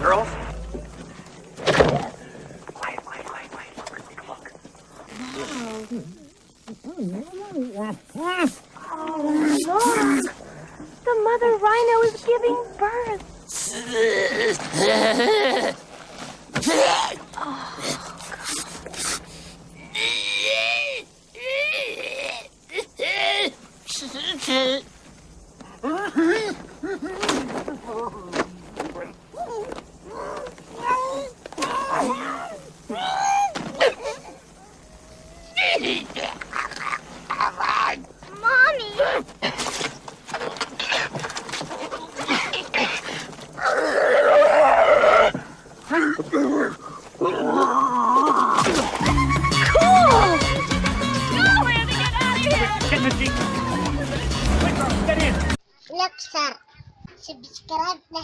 girls. Quiet, quiet, quiet, quiet. Look. Oh, look! The mother rhino is giving birth. Mommy! Look, sir. Subscribe na.